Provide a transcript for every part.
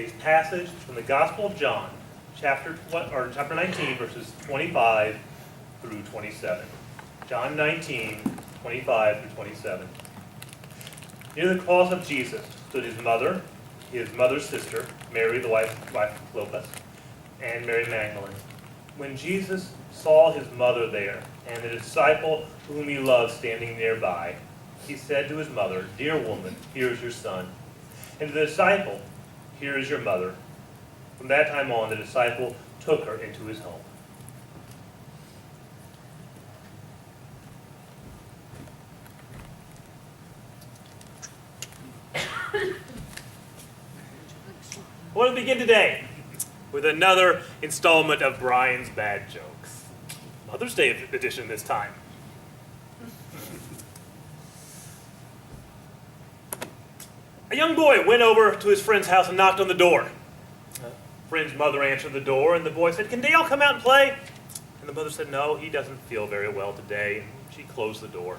Today's passage is from the Gospel of John, chapter 19, verses 25 through 27. John 19, 25 through 27. Near the cross of Jesus stood his mother's sister, Mary, the wife of Clopas, and Mary Magdalene. When Jesus saw his mother there, and the disciple whom he loved standing nearby, he said to his mother, "Dear woman, here is your son." And to the disciple, "Here is your mother." From that time on, the disciple took her into his home. I want to begin today with another installment of Brian's Bad Jokes. Mother's Day edition this time. A young boy went over to his friend's house and knocked on the door. Friend's mother answered the door, and the boy said, "Can Dale come out and play?" And the mother said, "No, he doesn't feel very well today." And she closed the door.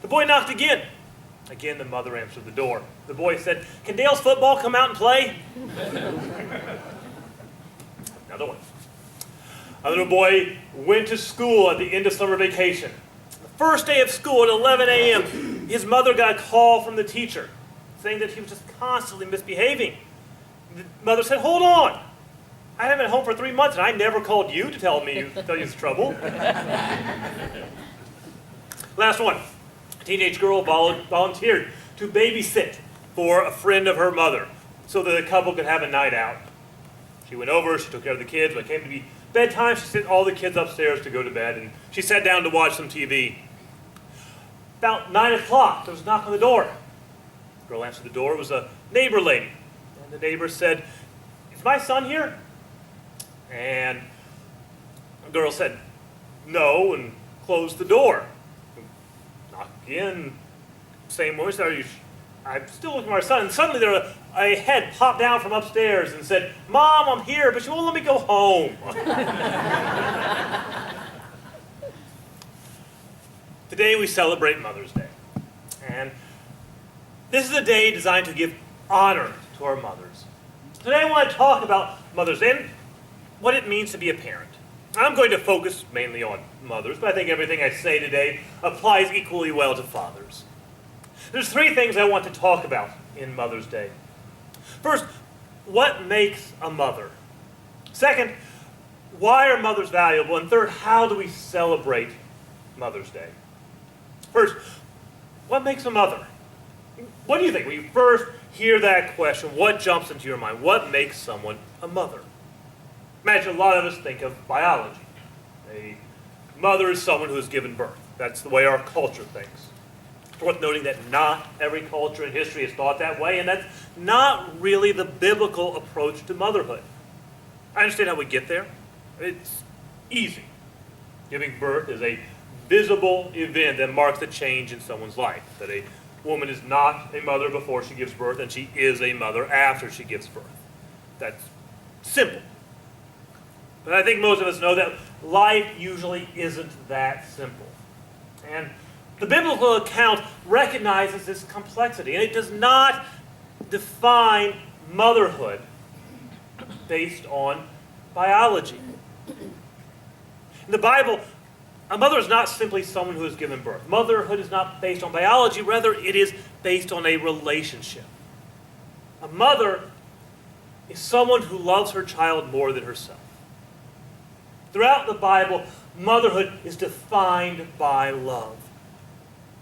The boy knocked again. Again, the mother answered the door. The boy said, "Can Dale's football come out and play?" Another one. A little boy went to school at the end of summer vacation. The first day of school at 11 a.m., his mother got a call from the teacher saying that he was just constantly misbehaving. The mother said, "Hold on. I haven't been home for 3 months, and I never called you to tell you it's trouble." Last one. A teenage girl volunteered to babysit for a friend of her mother so that the couple could have a night out. She went over, she took care of the kids. When it came to be bedtime, she sent all the kids upstairs to go to bed, and she sat down to watch some TV. About 9 o'clock, there was a knock on the door. The girl answered the door. It was a neighbor lady. And the neighbor said, "Is my son here?" And the girl said, "No," and closed the door. Knock again. Same woman said, "I'm still looking for my son." And suddenly a head popped down from upstairs and said, "Mom, I'm here, but you won't let me go home." Today we celebrate Mother's Day. And this is a day designed to give honor to our mothers. Today I want to talk about Mother's Day and what it means to be a parent. I'm going to focus mainly on mothers, but I think everything I say today applies equally well to fathers. There's 3 things I want to talk about in Mother's Day. First, what makes a mother? Second, why are mothers valuable? And third, how do we celebrate Mother's Day? First, what makes a mother? What do you think? When you first hear that question, what jumps into your mind? What makes someone a mother? Imagine a lot of us think of biology. A mother is someone who has given birth. That's the way our culture thinks. It's worth noting that not every culture in history has thought that way, and that's not really the biblical approach to motherhood. I understand how we get there. It's easy. Giving birth is a visible event that marks a change in someone's life. That a woman is not a mother before she gives birth, and she is a mother after she gives birth. That's simple. But I think most of us know that life usually isn't that simple. And the biblical account recognizes this complexity, and it does not define motherhood based on biology. In the Bible, a mother is not simply someone who has given birth. Motherhood is not based on biology, rather it is based on a relationship. A mother is someone who loves her child more than herself. Throughout the Bible, motherhood is defined by love.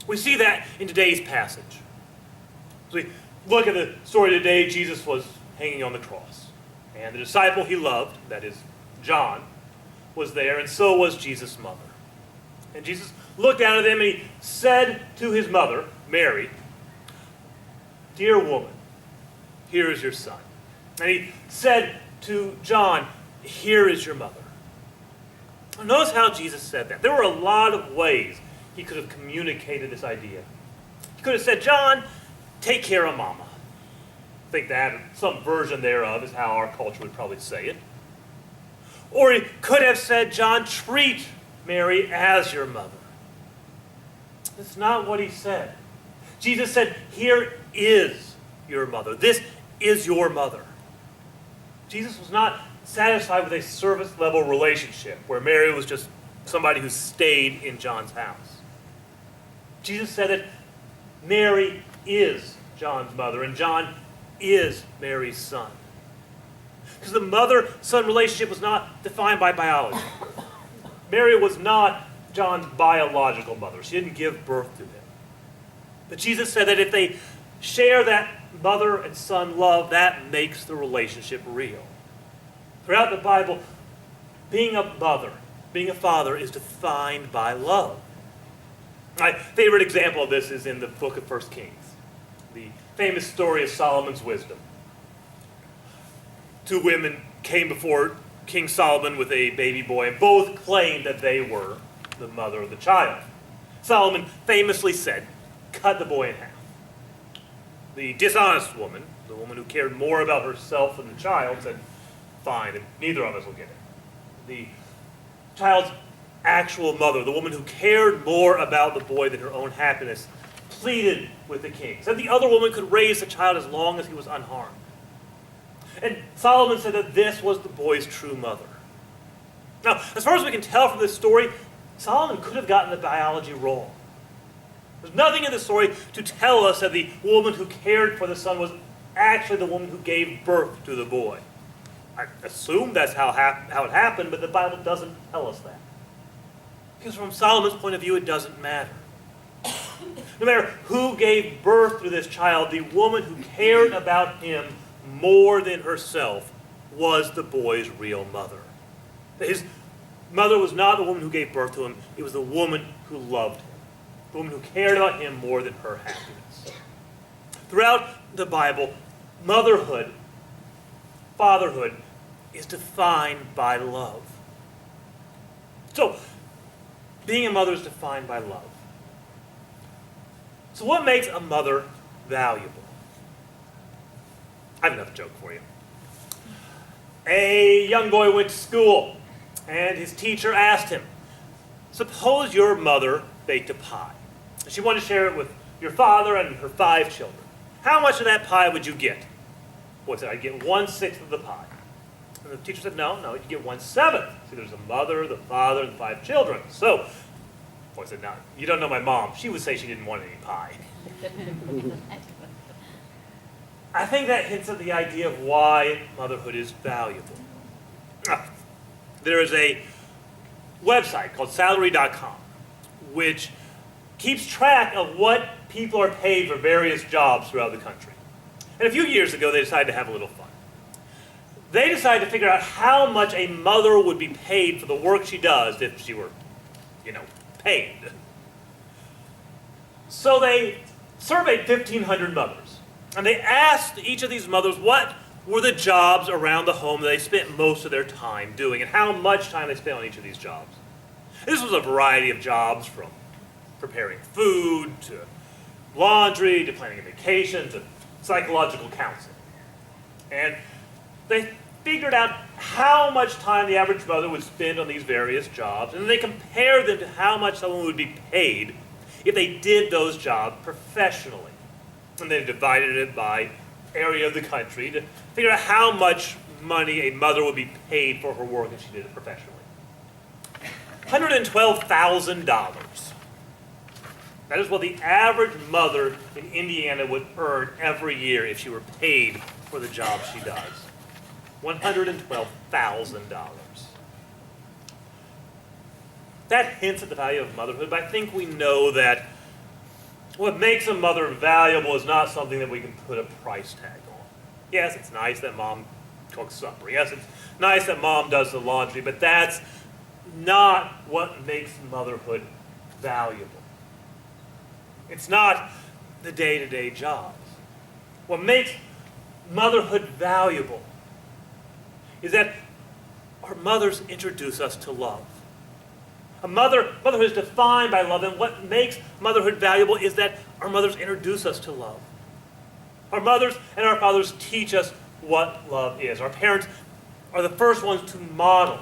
We see that in today's passage. As we look at the story today, Jesus was hanging on the cross. And the disciple he loved, that is John, was there, and so was Jesus' mother. And Jesus looked down at them and he said to his mother, Mary, "Dear woman, here is your son." And he said to John, "Here is your mother." Notice how Jesus said that. There were a lot of ways he could have communicated this idea. He could have said, "John, take care of mama." I think that, or some version thereof, is how our culture would probably say it. Or he could have said, "John, treat Mary as your mother." That's not what he said. Jesus said, "Here is your mother. This is your mother." Jesus was not satisfied with a service-level relationship where Mary was just somebody who stayed in John's house. Jesus said that Mary is John's mother and John is Mary's son. Because the mother-son relationship was not defined by biology. Mary was not John's biological mother. She didn't give birth to him. But Jesus said that if they share that mother and son love, that makes the relationship real. Throughout the Bible, being a mother, being a father is defined by love. My favorite example of this is in the book of 1 Kings, the famous story of Solomon's wisdom. Two women came before King Solomon with a baby boy, and both claimed that they were the mother of the child. Solomon famously said, "Cut the boy in half." The dishonest woman, the woman who cared more about herself than the child, said, "Fine, and neither of us will get it." The child's actual mother, the woman who cared more about the boy than her own happiness, pleaded with the king, said the other woman could raise the child as long as he was unharmed. And Solomon said that this was the boy's true mother. Now, as far as we can tell from this story, Solomon could have gotten the biology wrong. There's nothing in the story to tell us that the woman who cared for the son was actually the woman who gave birth to the boy. I assume that's how it happened, but the Bible doesn't tell us that. Because from Solomon's point of view, it doesn't matter. No matter who gave birth to this child, the woman who cared about him more than herself was the boy's real mother. His mother was not the woman who gave birth to him, it was the woman who loved him, the woman who cared about him more than her happiness. Throughout the Bible, motherhood, fatherhood, is defined by love. So, being a mother is defined by love. So what makes a mother valuable? I have another joke for you. A young boy went to school, and his teacher asked him, "Suppose your mother baked a pie. She wanted to share it with your father and her 5 children. How much of that pie would you get?" The boy said, "I'd get 1/6 of the pie." And the teacher said, no, you'd get 1/7. See, there's a mother, the father, and 5 children. So, the boy said, "No, you don't know my mom. She would say she didn't want any pie." I think that hints at the idea of why motherhood is valuable. There is a website called salary.com, which keeps track of what people are paid for various jobs throughout the country. And a few years ago, they decided to have a little fun. They decided to figure out how much a mother would be paid for the work she does if she were, paid. So they surveyed 1,500 mothers. And they asked each of these mothers what were the jobs around the home that they spent most of their time doing and how much time they spent on each of these jobs. This was a variety of jobs, from preparing food to laundry to planning a vacation to psychological counseling. And they figured out how much time the average mother would spend on these various jobs, and then they compared them to how much someone would be paid if they did those jobs professionally. And they divided it by area of the country to figure out how much money a mother would be paid for her work if she did it professionally. $112,000. That is what the average mother in Indiana would earn every year if she were paid for the job she does. $112,000. That hints at the value of motherhood, but I think we know that what makes a mother valuable is not something that we can put a price tag on. Yes, it's nice that mom cooks supper. Yes, it's nice that mom does the laundry, but that's not what makes motherhood valuable. It's not the day-to-day jobs. What makes motherhood valuable is that our mothers introduce us to love. Motherhood is defined by love, and what makes motherhood valuable is that our mothers introduce us to love. Our mothers and our fathers teach us what love is. Our parents are the first ones to model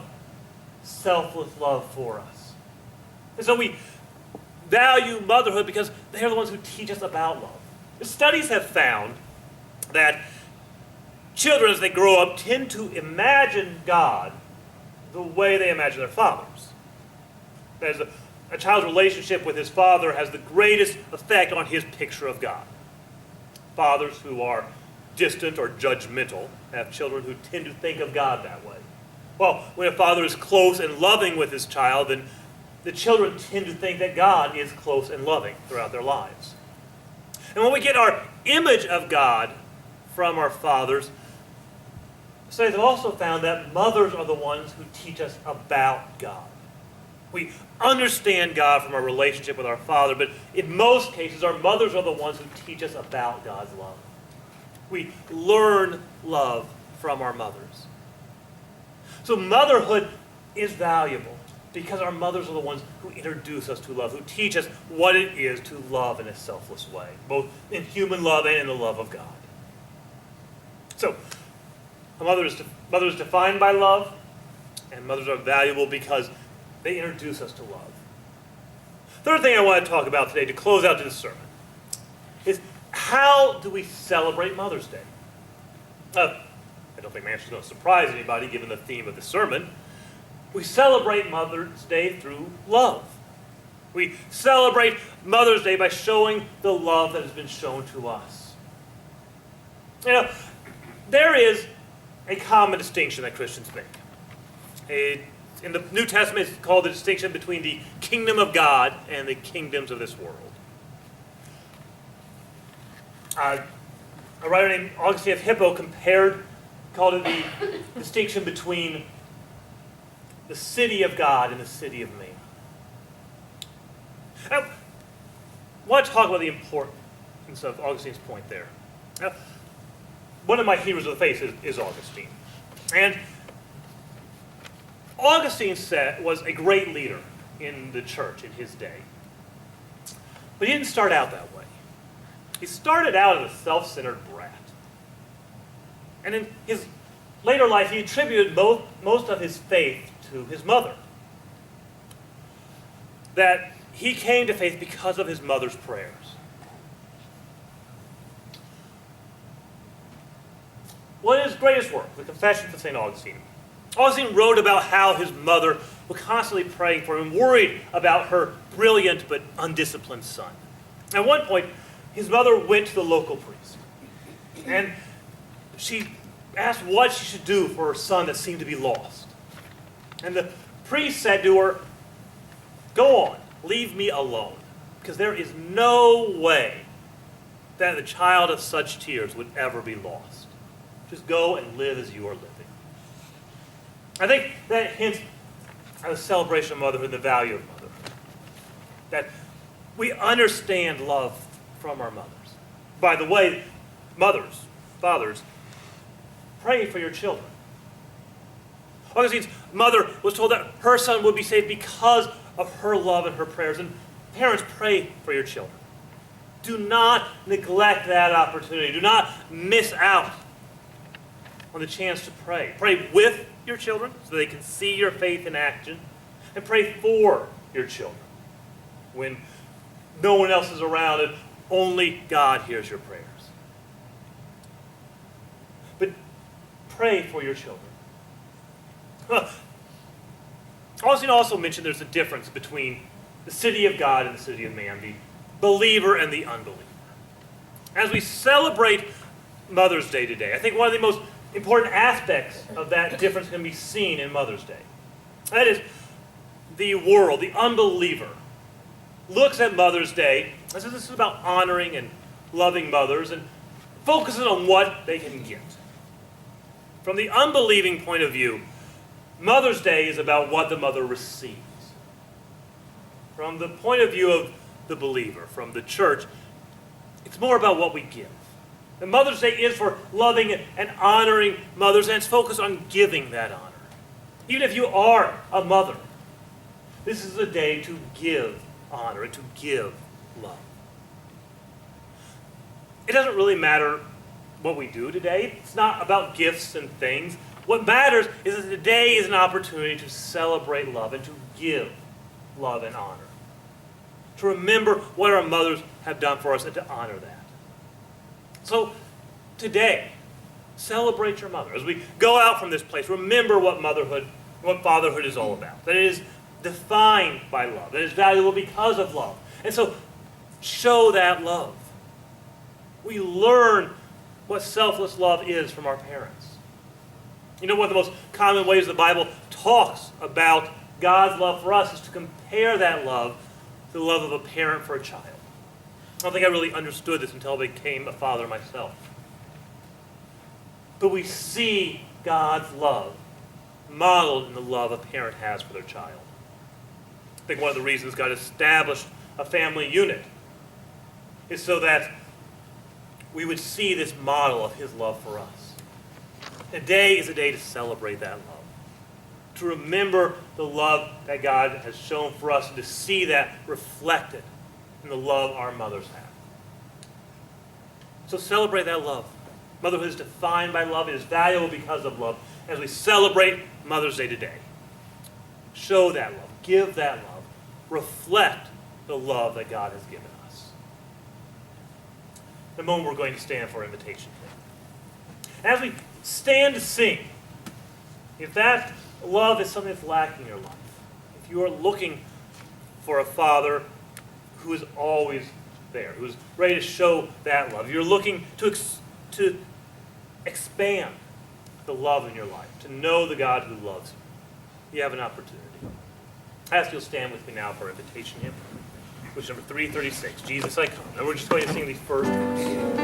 selfless love for us. And so we value motherhood because they are the ones who teach us about love. The studies have found that children, as they grow up, tend to imagine God the way they imagine their fathers. As a child's relationship with his father has the greatest effect on his picture of God. Fathers who are distant or judgmental have children who tend to think of God that way. Well, when a father is close and loving with his child, then the children tend to think that God is close and loving throughout their lives. And when we get our image of God from our fathers, studies have also found that mothers are the ones who teach us about God. We understand God from our relationship with our father, but in most cases, our mothers are the ones who teach us about God's love. We learn love from our mothers. So motherhood is valuable because our mothers are the ones who introduce us to love, who teach us what it is to love in a selfless way, both in human love and in the love of God. So, a mother is defined by love, and mothers are valuable because they introduce us to love. Third thing I want to talk about today to close out this sermon is how do we celebrate Mother's Day? I don't think my answer is going to surprise anybody given the theme of the sermon. We celebrate Mother's Day through love. We celebrate Mother's Day by showing the love that has been shown to us. You know, there is a common distinction that Christians make. In the New Testament, it's called the distinction between the kingdom of God and the kingdoms of this world. A writer named Augustine of Hippo called it the distinction between the city of God and the city of man. Now, I want to talk about the importance of Augustine's point there. Now, one of my heroes of the faith is Augustine. And Augustine was a great leader in the church in his day. But he didn't start out that way. He started out as a self-centered brat. And in his later life, he attributed most of his faith to his mother. That he came to faith because of his mother's prayers. What is his greatest work? The Confessions of St. Augustine. Augustine wrote about how his mother was constantly praying for him, worried about her brilliant but undisciplined son. At one point, his mother went to the local priest, and she asked what she should do for her son that seemed to be lost. And the priest said to her, "Go on, leave me alone, because there is no way that the child of such tears would ever be lost. Just go and live as you are living." I think that hints at the celebration of motherhood and the value of motherhood. That we understand love from our mothers. By the way, mothers, fathers, pray for your children. Augustine's mother was told that her son would be saved because of her love and her prayers. And parents, pray for your children. Do not neglect that opportunity. Do not miss out on the chance to pray. Pray with your children so they can see your faith in action. And pray for your children when no one else is around and only God hears your prayers. But pray for your children. Augustine also mentioned there's a difference between the city of God and the city of man, the believer and the unbeliever. As we celebrate Mother's Day today, I think one of the most important aspects of that difference can be seen in Mother's Day. That is, the world, the unbeliever, looks at Mother's Day and says this is about honoring and loving mothers and focuses on what they can get. From the unbelieving point of view, Mother's Day is about what the mother receives. From the point of view of the believer, from the church, it's more about what we give. And Mother's Day is for loving and honoring mothers, and it's focused on giving that honor. Even if you are a mother, this is a day to give honor and to give love. It doesn't really matter what we do today. It's not about gifts and things. What matters is that today is an opportunity to celebrate love and to give love and honor. To remember what our mothers have done for us and to honor that. So today, Celebrate your mother. As we go out from this place, remember what motherhood, what fatherhood is all about. That it is defined by love. That it is valuable because of love. And so, show that love. We learn what selfless love is from our parents. You know, one of the most common ways the Bible talks about God's love for us is to compare that love to the love of a parent for a child. I don't think I really understood this until I became a father myself. But we see God's love modeled in the love a parent has for their child. I think one of the reasons God established a family unit is so that we would see this model of his love for us. Today is a day to celebrate that love, to remember the love that God has shown for us, and to see that reflected in the love our mothers have. So celebrate that love. Motherhood is defined by love. It is valuable because of love. As we celebrate Mother's Day today, show that love, give that love, reflect the love that God has given us. In a moment, we're going to stand for invitation. As we stand to sing, if that love is something that's lacking in your life, if you are looking for a father who is always there, who is ready to show that love, you're looking to expand the love in your life, to know the God who loves you, you have an opportunity. I ask you'll stand with me now for our invitation hymn, which is number 336, Jesus I Come. And we're just going to sing the first verse.